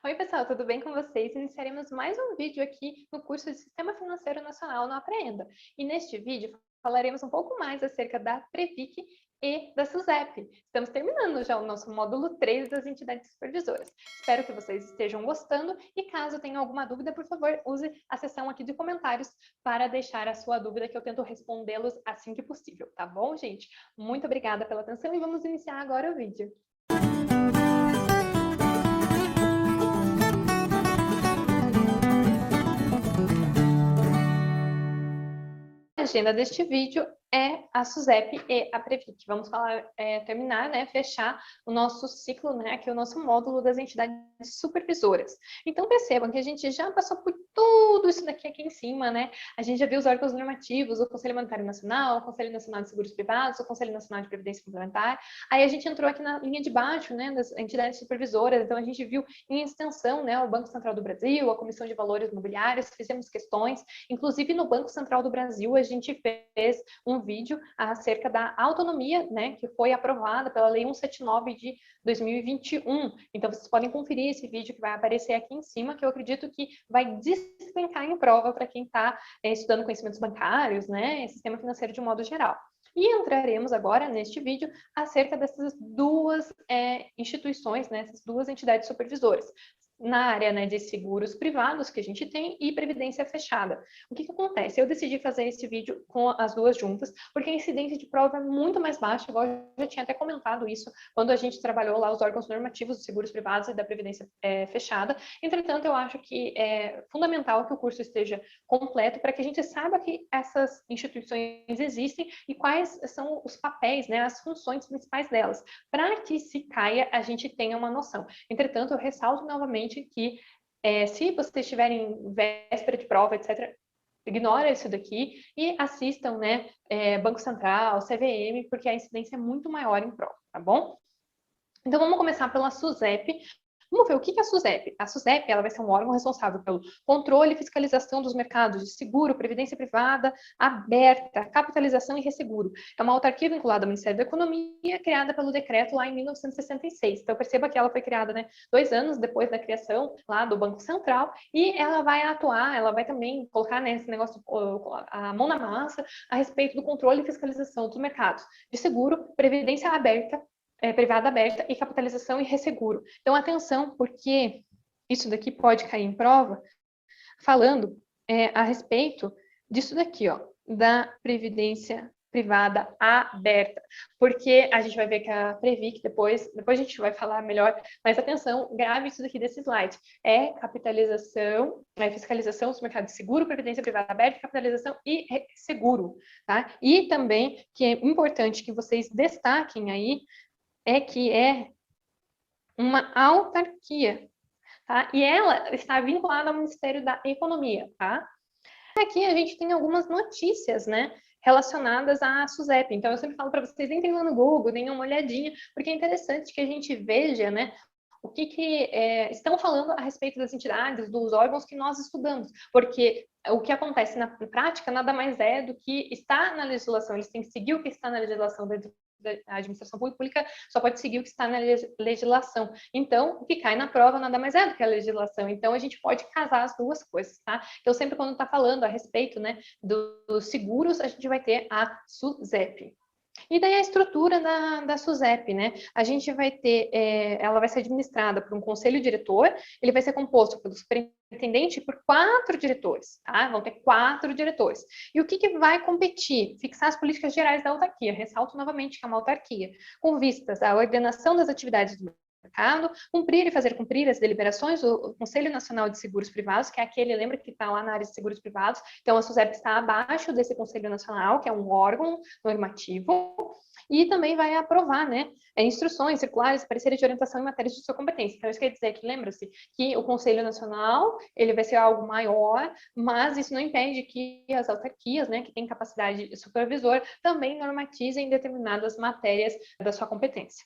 Oi, pessoal, tudo bem com vocês? Iniciaremos mais um vídeo aqui no curso de Sistema Financeiro Nacional no Apreenda. E neste vídeo falaremos um pouco mais acerca da Previc e da SUSEP. Estamos terminando já o nosso módulo 3 das entidades supervisoras. Espero que vocês estejam gostando e caso tenham alguma dúvida, por favor, use a seção aqui de comentários para deixar a sua dúvida que eu tento respondê-los assim que possível, tá bom, gente? Muito obrigada pela atenção e vamos iniciar agora o vídeo. A agenda deste vídeo é a SUSEP e a Previc. Vamos falar, terminar, né, fechar o nosso ciclo, né, aqui o nosso módulo das entidades supervisoras. Então percebam que a gente já passou por tudo isso daqui aqui em cima, né? A gente já viu os órgãos normativos, o Conselho Monetário Nacional, o Conselho Nacional de Seguros Privados, o Conselho Nacional de Previdência Complementar. Aí a gente entrou aqui na linha de baixo, né, das entidades supervisoras. Então a gente viu em extensão, né, o Banco Central do Brasil, a Comissão de Valores Mobiliários, fizemos questões, inclusive no Banco Central do Brasil a gente fez um vídeo acerca da autonomia, né, que foi aprovada pela Lei 179 de 2021. Então, vocês podem conferir esse vídeo que vai aparecer aqui em cima, que eu acredito que vai despencar em prova para quem está estudando conhecimentos bancários, né, sistema financeiro de modo geral. E entraremos agora, neste vídeo, acerca dessas duas instituições, né, essas duas entidades supervisoras, na área, né, de seguros privados que a gente tem e previdência fechada. O que acontece? Eu decidi fazer esse vídeo com as duas juntas, porque a incidência de prova é muito mais baixa, igual eu já tinha até comentado isso, quando a gente trabalhou lá os órgãos normativos dos seguros privados e da previdência fechada. Entretanto, eu acho que é fundamental que o curso esteja completo para que a gente saiba que essas instituições existem e quais são os papéis, né, as funções principais delas, para que se caia a gente tenha uma noção. Entretanto, eu ressalto novamente que se vocês estiverem em véspera de prova, etc., ignora isso daqui e assistam, né, Banco Central, CVM, porque a incidência é muito maior em prova, tá bom? Então, vamos começar pela SUSEP. Vamos ver o que é a SUSEP. A SUSEP ela vai ser um órgão responsável pelo controle e fiscalização dos mercados de seguro, previdência privada, aberta, capitalização e resseguro. É uma autarquia vinculada ao Ministério da Economia, criada pelo decreto lá em 1966. Então, perceba que ela foi criada, né, 2 anos depois da criação lá do Banco Central, e ela vai atuar, ela vai também colocar nesse negócio a mão na massa a respeito do controle e fiscalização dos mercados de seguro, previdência aberta, privada aberta e capitalização e resseguro. Então, atenção, porque isso daqui pode cair em prova falando a respeito disso daqui, ó, da previdência privada aberta, porque a gente vai ver que a Previc, depois a gente vai falar melhor, mas atenção, grave isso daqui desse slide, capitalização, fiscalização dos mercados de seguro, previdência privada aberta, capitalização e seguro, tá? E também, que é importante que vocês destaquem aí, que é uma autarquia, tá? E ela está vinculada ao Ministério da Economia, tá? Aqui a gente tem algumas notícias, né, relacionadas à SUSEP. Então, eu sempre falo para vocês, entrem lá no Google, deem uma olhadinha, porque é interessante que a gente veja, né, o que estão falando a respeito das entidades, dos órgãos que nós estudamos, porque o que acontece na prática nada mais é do que está na legislação, eles têm que seguir o que está na legislação da administração pública, só pode seguir o que está na legislação. Então, o que cai na prova nada mais é do que a legislação. Então, a gente pode casar as duas coisas, tá? Então, sempre quando está falando a respeito, né, dos seguros, a gente vai ter a SUSEP. E daí a estrutura da SUSEP, né? A gente vai ter, ela vai ser administrada por um conselho diretor, ele vai ser composto pelo superintendente e por 4 diretores, tá? Vão ter 4 diretores. E o que vai competir? Fixar as políticas gerais da autarquia. Ressalto novamente que é uma autarquia, com vistas à ordenação das atividades do mercado, cumprir e fazer cumprir as deliberações do Conselho Nacional de Seguros Privados, que é aquele, lembra que está lá na área de seguros privados, então a SUSEP está abaixo desse Conselho Nacional, que é um órgão normativo, e também vai aprovar, né, instruções, circulares, pareceres de orientação em matérias de sua competência. Então, isso quer dizer que, lembra-se, que o Conselho Nacional, ele vai ser algo maior, mas isso não impede que as autarquias, né, que têm capacidade de supervisor, também normatizem determinadas matérias da sua competência.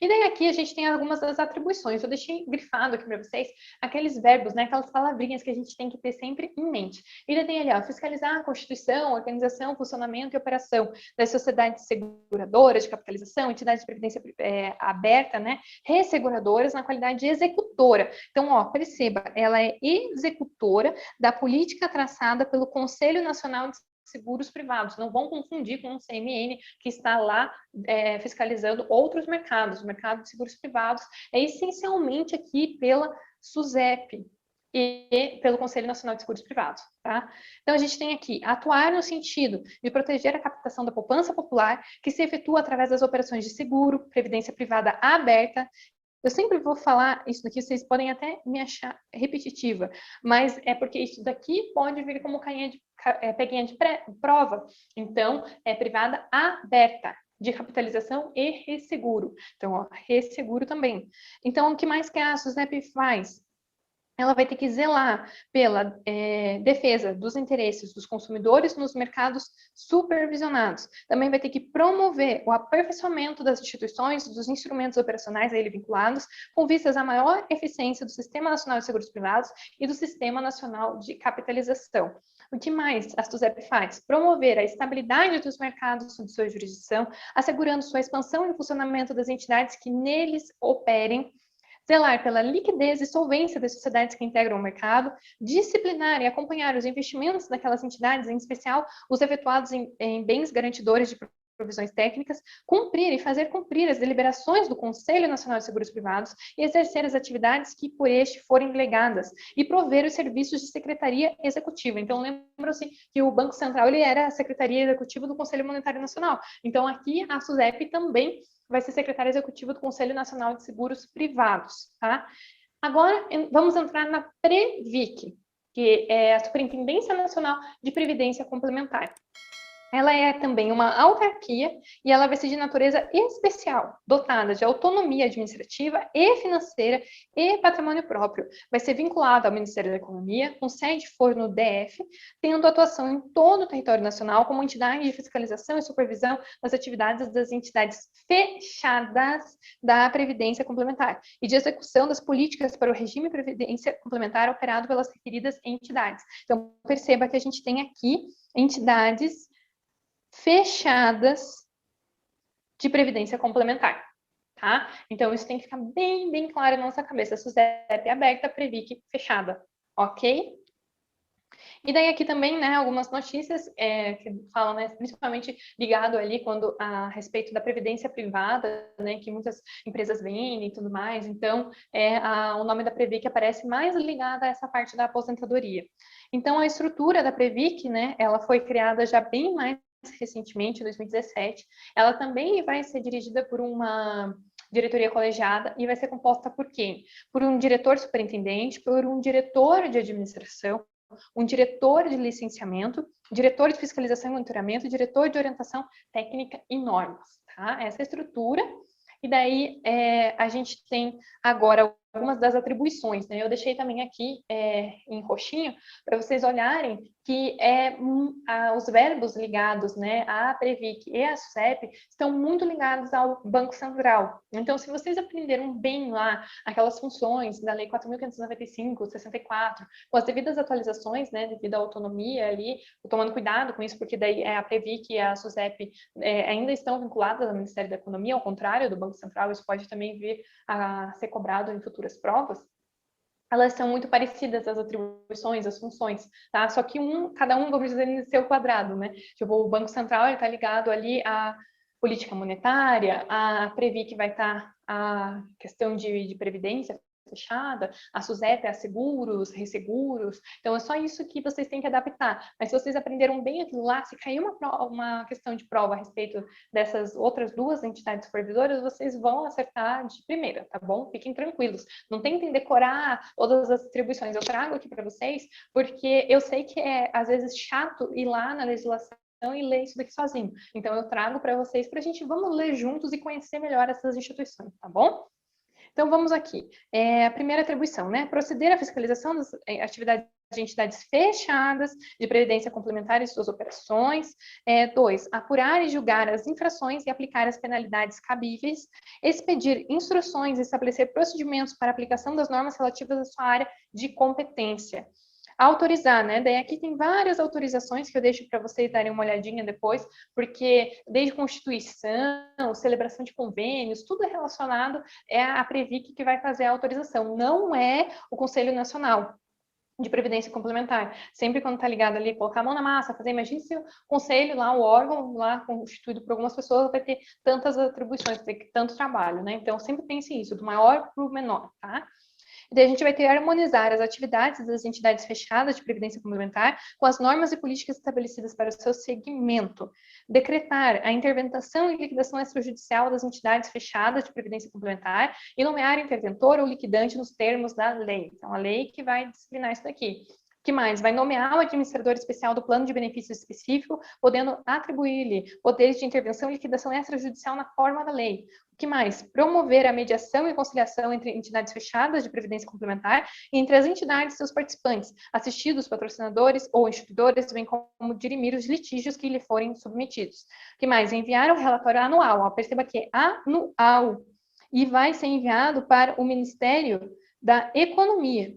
E daí aqui a gente tem algumas das atribuições. Eu deixei grifado aqui para vocês aqueles verbos, né, aquelas palavrinhas que a gente tem que ter sempre em mente. E daí tem ali, ó, fiscalizar a constituição, organização, funcionamento e operação das sociedades seguradoras de capitalização, entidades de previdência aberta, né, resseguradoras na qualidade de executora. Então, ó, perceba, ela é executora da política traçada pelo Conselho Nacional de Seguros Privados. Não vão confundir com o CMN, que está lá fiscalizando outros mercados. O mercado de seguros privados é essencialmente aqui pela SUSEP e pelo Conselho Nacional de Seguros Privados, tá? Então, a gente tem aqui atuar no sentido de proteger a captação da poupança popular, que se efetua através das operações de seguro, previdência privada aberta. Eu sempre vou falar isso daqui, vocês podem até me achar repetitiva, mas é porque isso daqui pode vir como peguinha de prova. Então, é privada aberta, de capitalização e resseguro. Então, ó, resseguro também. Então, o que mais que a SUSEP faz? Ela vai ter que zelar pela defesa dos interesses dos consumidores nos mercados supervisionados. Também vai ter que promover o aperfeiçoamento das instituições, dos instrumentos operacionais a ele vinculados, com vistas à maior eficiência do Sistema Nacional de Seguros Privados e do Sistema Nacional de Capitalização. O que mais a SUSEP faz? Promover a estabilidade dos mercados sob sua jurisdição, assegurando sua expansão e funcionamento das entidades que neles operem, zelar pela liquidez e solvência das sociedades que integram o mercado, disciplinar e acompanhar os investimentos daquelas entidades, em especial os efetuados em bens garantidores de provisões técnicas, cumprir e fazer cumprir as deliberações do Conselho Nacional de Seguros Privados e exercer as atividades que por este forem delegadas e prover os serviços de secretaria executiva. Então, lembram-se que o Banco Central ele era a secretaria executiva do Conselho Monetário Nacional. Então, aqui a SUSEP também vai ser secretária executiva do Conselho Nacional de Seguros Privados, tá? Agora, vamos entrar na Previc, que é a Superintendência Nacional de Previdência Complementar. Ela é também uma autarquia e ela vai ser de natureza especial, dotada de autonomia administrativa e financeira e patrimônio próprio. Vai ser vinculada ao Ministério da Economia, com sede for no DF, tendo atuação em todo o território nacional como entidade de fiscalização e supervisão das atividades das entidades fechadas da Previdência Complementar e de execução das políticas para o regime de Previdência Complementar operado pelas referidas entidades. Então, perceba que a gente tem aqui entidades fechadas de previdência complementar, tá? Então, isso tem que ficar bem, bem claro na nossa cabeça. SUSEP aberta, Previc fechada, ok? E daí aqui também, né, algumas notícias que falam, né, principalmente ligado ali a respeito da previdência privada, né, que muitas empresas vendem e tudo mais. Então, o nome da Previc aparece mais ligado a essa parte da aposentadoria. Então, a estrutura da Previc, né, ela foi criada já bem mais recentemente, em 2017. Ela também vai ser dirigida por uma diretoria colegiada e vai ser composta por quem? Por um diretor superintendente, por um diretor de administração, um diretor de licenciamento, diretor de fiscalização e monitoramento, diretor de orientação técnica e normas, tá? Essa estrutura. E daí a gente tem agora algumas das atribuições, né? Eu deixei também aqui em roxinho para vocês olharem que os verbos ligados, né, à Previc e à SUSEP estão muito ligados ao Banco Central. Então, se vocês aprenderam bem lá aquelas funções da Lei 4.595, 64, com as devidas atualizações, né, devido à autonomia ali, tomando cuidado com isso, porque daí a Previc e a SUSEP ainda estão vinculadas ao Ministério da Economia, ao contrário do Banco Central, isso pode também vir a ser cobrado em futuras provas. Elas são muito parecidas, as atribuições, as funções, tá? Só que cada um, vamos dizer, no seu quadrado, né? Tipo, o Banco Central está ligado ali à política monetária, a Previc vai estar a questão de previdência fechada, a SUSEP é a seguros, resseguros, então é só isso que vocês têm que adaptar. Mas se vocês aprenderam bem aquilo lá, se cair uma questão de prova a respeito dessas outras duas entidades supervisoras, vocês vão acertar de primeira, tá bom? Fiquem tranquilos. Não tentem decorar todas as atribuições. Eu trago aqui para vocês, porque eu sei que é, às vezes, chato ir lá na legislação e ler isso daqui sozinho. Então, eu trago para vocês, para a gente, vamos ler juntos e conhecer melhor essas instituições, tá bom? Então, vamos aqui. A primeira atribuição, né? Proceder à fiscalização das atividades de entidades fechadas de previdência complementar e suas operações. 2, apurar e julgar as infrações e aplicar as penalidades cabíveis. Expedir instruções e estabelecer procedimentos para aplicação das normas relativas à sua área de competência. Autorizar, né? Daí aqui tem várias autorizações que eu deixo para vocês darem uma olhadinha depois, porque desde constituição, celebração de convênios, tudo é relacionado a Previc que vai fazer a autorização, não é o Conselho Nacional de Previdência Complementar. Sempre quando está ligado ali, colocar a mão na massa, fazer, imagine se o conselho lá, o órgão lá constituído por algumas pessoas vai ter tantas atribuições, vai ter tanto trabalho, né? Então, sempre pense isso, do maior para o menor, tá? E daí a gente vai ter que harmonizar as atividades das entidades fechadas de previdência complementar com as normas e políticas estabelecidas para o seu segmento. Decretar a intervenção e liquidação extrajudicial das entidades fechadas de previdência complementar e nomear interventor ou liquidante nos termos da lei. Então, a lei que vai disciplinar isso daqui. O que mais? Vai nomear o administrador especial do plano de benefícios específico, podendo atribuir-lhe poderes de intervenção e liquidação extrajudicial na forma da lei. O que mais? Promover a mediação e conciliação entre entidades fechadas de previdência complementar e entre as entidades e seus participantes, assistidos, patrocinadores ou instituidores, bem como dirimir os litígios que lhe forem submetidos. O que mais? Enviar o relatório anual. Ó, perceba que é anual e vai ser enviado para o Ministério da Economia.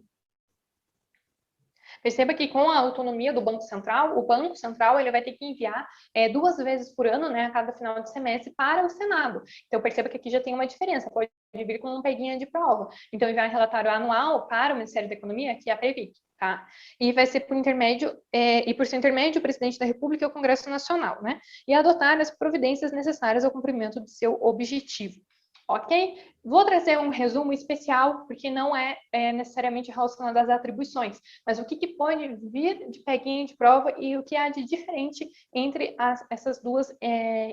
Perceba que com a autonomia do Banco Central, o Banco Central ele vai ter que enviar 2 vezes por ano, né, a cada final de semestre, para o Senado. Então, perceba que aqui já tem uma diferença, pode vir com uma peguinha de prova. Então, enviar um relatório anual para o Ministério da Economia, que é a Previc, tá? E vai ser por intermédio, e por seu intermédio, o Presidente da República e o Congresso Nacional, né? E adotar as providências necessárias ao cumprimento de seu objetivo. Ok? Vou trazer um resumo especial, porque não é necessariamente relacionado às atribuições, mas o que pode vir de peguinha de prova e o que há de diferente entre essas duas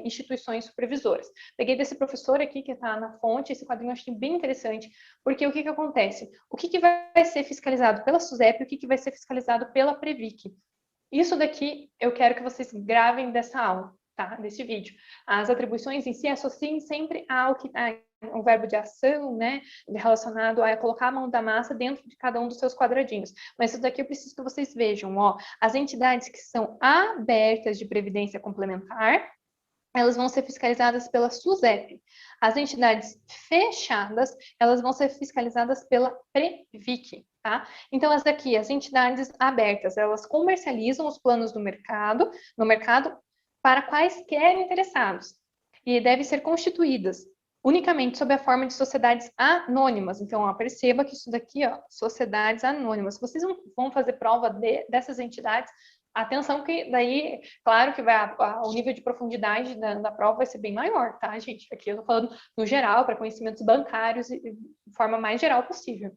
instituições supervisoras. Peguei desse professor aqui que está na fonte, esse quadrinho eu achei bem interessante, porque o que acontece? O que vai ser fiscalizado pela SUSEP e o que vai ser fiscalizado pela Previc? Isso daqui eu quero que vocês gravem dessa aula. Tá, desse vídeo. As atribuições em si associem sempre ao que um verbo de ação, né, relacionado a colocar a mão da massa dentro de cada um dos seus quadradinhos. Mas isso daqui eu preciso que vocês vejam, ó, as entidades que são abertas de previdência complementar, elas vão ser fiscalizadas pela SUSEP. As entidades fechadas, elas vão ser fiscalizadas pela Previc, tá? Então, as daqui, as entidades abertas, elas comercializam os planos do mercado, no mercado para quaisquer interessados e devem ser constituídas unicamente sob a forma de sociedades anônimas. Então, ó, perceba que isso daqui, ó, sociedades anônimas. Vocês vão fazer prova dessas entidades, atenção que daí, claro que o nível de profundidade da prova vai ser bem maior, tá, gente? Aqui eu tô falando no geral, para conhecimentos bancários e de forma mais geral possível.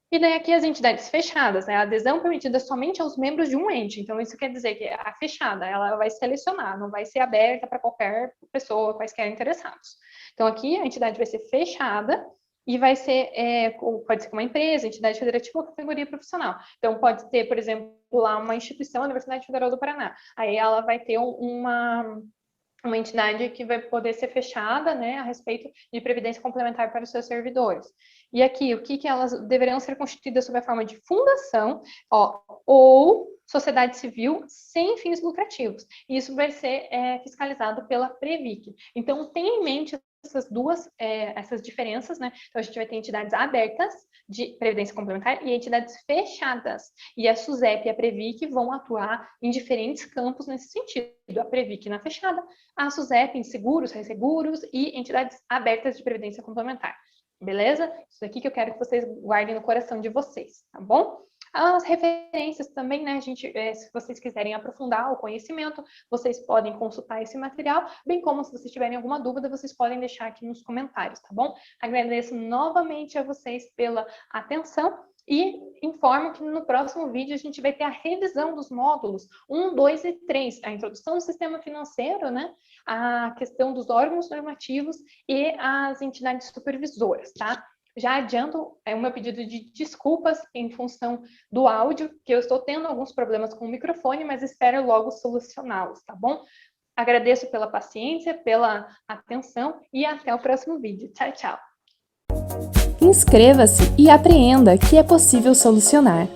E daí aqui as entidades fechadas, né? A adesão permitida somente aos membros de um ente. Então, isso quer dizer que a fechada, ela vai selecionar, não vai ser aberta para qualquer pessoa, quaisquer interessados. Então, aqui a entidade vai ser fechada e vai ser, pode ser uma empresa, entidade federativa ou categoria profissional. Então, pode ter, por exemplo, lá uma instituição, a Universidade Federal do Paraná. Aí ela vai ter uma entidade que vai poder ser fechada, né, a respeito de previdência complementar para os seus servidores. E aqui, o que elas deveriam ser constituídas sob a forma de fundação, ó, ou sociedade civil sem fins lucrativos. Isso vai ser fiscalizado pela Previc. Então, tenha em mente essas diferenças, né? Então, a gente vai ter entidades abertas de previdência complementar e entidades fechadas. E a SUSEP e a Previc vão atuar em diferentes campos nesse sentido. A Previc na fechada, a SUSEP em seguros, resseguros e entidades abertas de previdência complementar. Beleza? Isso aqui que eu quero que vocês guardem no coração de vocês, tá bom? As referências também, né, gente, se vocês quiserem aprofundar o conhecimento, vocês podem consultar esse material, bem como se vocês tiverem alguma dúvida, vocês podem deixar aqui nos comentários, tá bom? Agradeço novamente a vocês pela atenção e informo que no próximo vídeo a gente vai ter a revisão dos módulos 1, 2 e 3, a introdução do sistema financeiro, né, a questão dos órgãos normativos e as entidades supervisoras, tá? Já adianto o meu pedido de desculpas em função do áudio, que eu estou tendo alguns problemas com o microfone, mas espero logo solucioná-los, tá bom? Agradeço pela paciência, pela atenção e até o próximo vídeo. Tchau, tchau! Inscreva-se e apreenda que é possível solucionar.